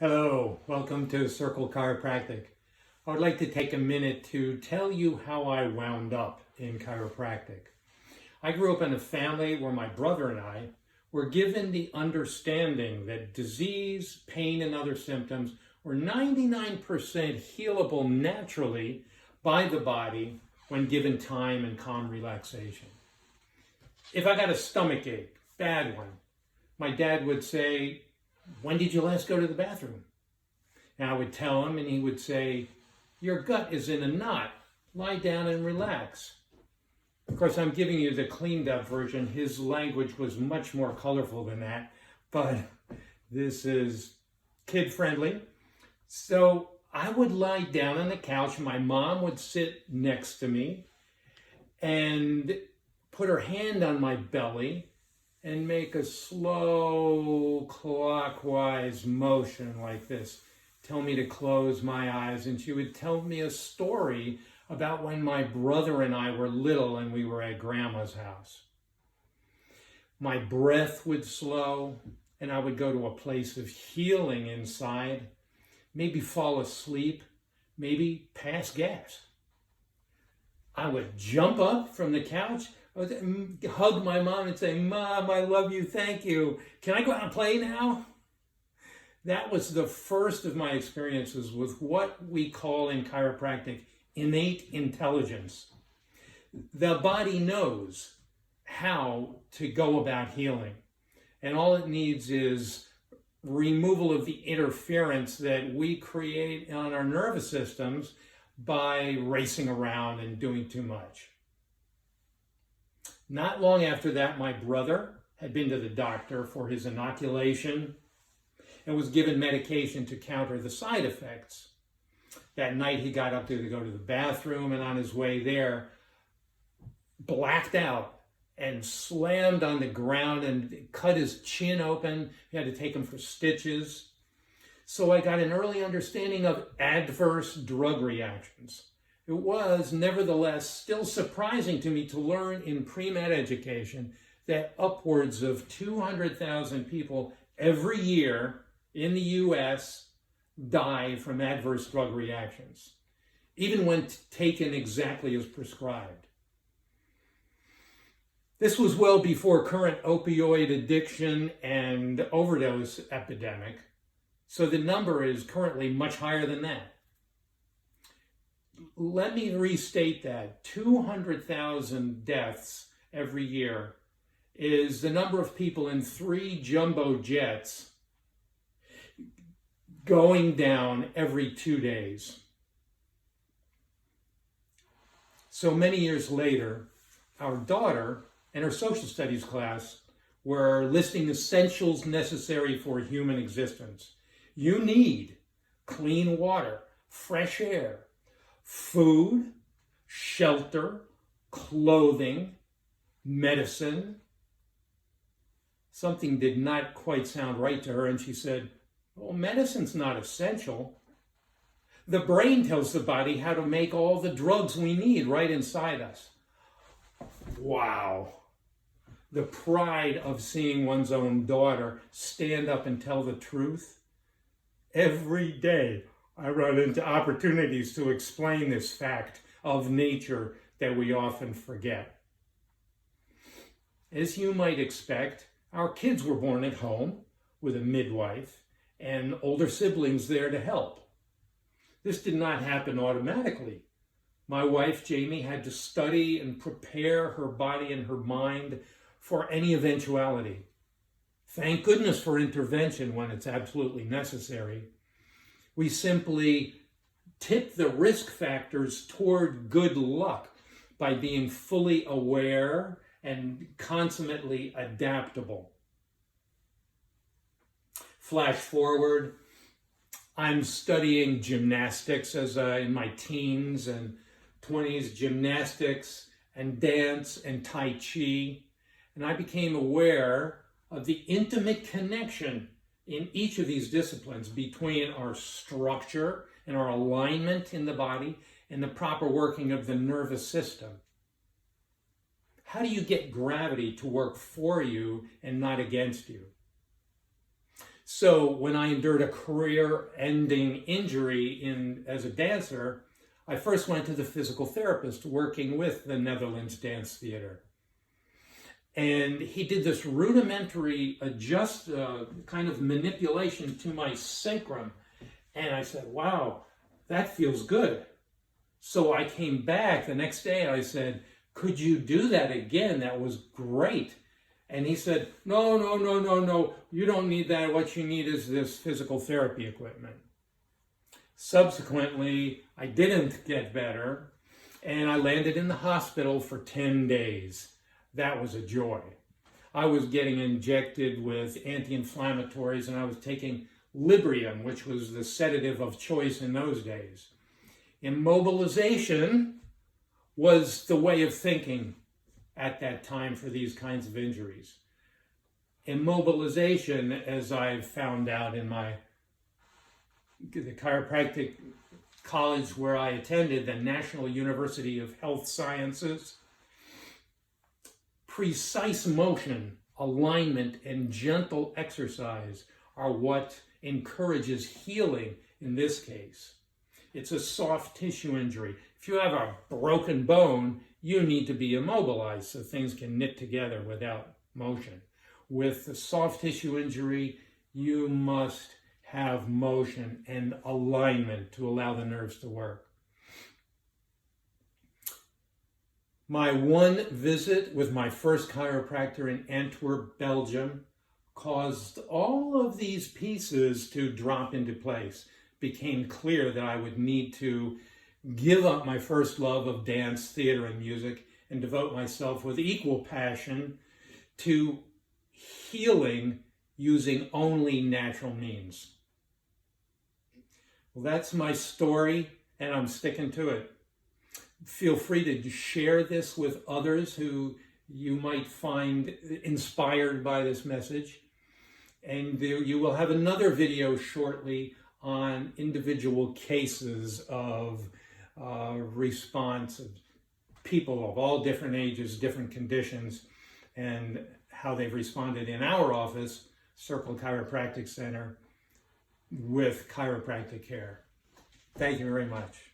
Hello, welcome to Circle Chiropractic. I would like to take a minute to tell you how I wound up in chiropractic. I grew up in a family where my brother and I were given the understanding that disease, pain, and other symptoms were 99% healable naturally by the body when given time and calm relaxation. If I got a stomach ache, bad one, my dad would say, "When did you last go to the bathroom?" And I would tell him, and he would say, "Your gut is in a knot. Lie down and relax." Of course, I'm giving you the cleaned up version. His language was much more colorful than that, but this is kid friendly. So I would lie down on the couch. My mom would sit next to me and put her hand on my belly and make a slow clockwise motion like this. Tell me to close my eyes, and she would tell me a story about when my brother and I were little and we were at Grandma's house. My breath would slow, and I would go to a place of healing inside, maybe fall asleep, maybe pass gas. I would jump up from the couch, I would hug my mom and say, "Mom, I love you, thank you. Can I go out and play now?" That was the first of my experiences with what we call in chiropractic innate intelligence. The body knows how to go about healing, and all it needs is removal of the interference that we create on our nervous systems by racing around and doing too much. Not long after that, my brother had been to the doctor for his inoculation and was given medication to counter the side effects. That night he got up to go to the bathroom, and on his way there, blacked out and slammed on the ground and cut his chin open. He had to take him for stitches. So I got an early understanding of adverse drug reactions. It was, nevertheless, still surprising to me to learn in pre-med education that upwards of 200,000 people every year in the US die from adverse drug reactions, even when taken exactly as prescribed. This was well before current opioid addiction and overdose epidemic, so the number is currently much higher than that. Let me restate that 200,000 deaths every year is the number of people in 3 jumbo jets going down every 2 days. So many years later, our daughter and her social studies class were listing essentials necessary for human existence. You need clean water, fresh air, food, shelter, clothing, medicine. Something did not quite sound right to her, and she said, "Well, medicine's not essential. The brain tells the body how to make all the drugs we need right inside us." Wow. The pride of seeing one's own daughter stand up and tell the truth. Every day I run into opportunities to explain this fact of nature that we often forget. As you might expect, our kids were born at home with a midwife and older siblings there to help. This did not happen automatically. My wife, Jamie, had to study and prepare her body and her mind for any eventuality. Thank goodness for intervention when it's absolutely necessary. We simply tip the risk factors toward good luck by being fully aware and consummately adaptable. Flash forward, I'm studying gymnastics in my teens and 20s, gymnastics and dance and Tai Chi, and I became aware of the intimate connection in each of these disciplines between our structure and our alignment in the body and the proper working of the nervous system. How do you get gravity to work for you and not against you? So when I endured a career-ending injury as a dancer, I first went to the physical therapist working with the Netherlands Dance Theater. And he did this rudimentary kind of manipulation to my sacrum. And I said, wow, that feels good. So I came back the next day. I said, could you do that again? That was great. And he said, no, you don't need that. What you need is this physical therapy equipment. Subsequently, I didn't get better, and I landed in the hospital for 10 days. That was a joy. I was getting injected with anti-inflammatories, and I was taking Librium, which was the sedative of choice in those days. Immobilization was the way of thinking at that time for these kinds of injuries. Immobilization, as I've found out in the chiropractic college where I attended, the National University of Health Sciences, precise motion, alignment, and gentle exercise are what encourages healing in this case. It's a soft tissue injury. If you have a broken bone, you need to be immobilized so things can knit together without motion. With a soft tissue injury, you must have motion and alignment to allow the nerves to work. My one visit with my first chiropractor in Antwerp, Belgium, caused all of these pieces to drop into place. It became clear that I would need to give up my first love of dance, theater, and music and devote myself with equal passion to healing using only natural means. Well, that's my story, and I'm sticking to it. Feel free to share this with others who you might find inspired by this message. And you will have another video shortly on individual cases of response of people of all different ages, different conditions, and how they've responded in our office, Circle Chiropractic Center, with chiropractic care. Thank you very much.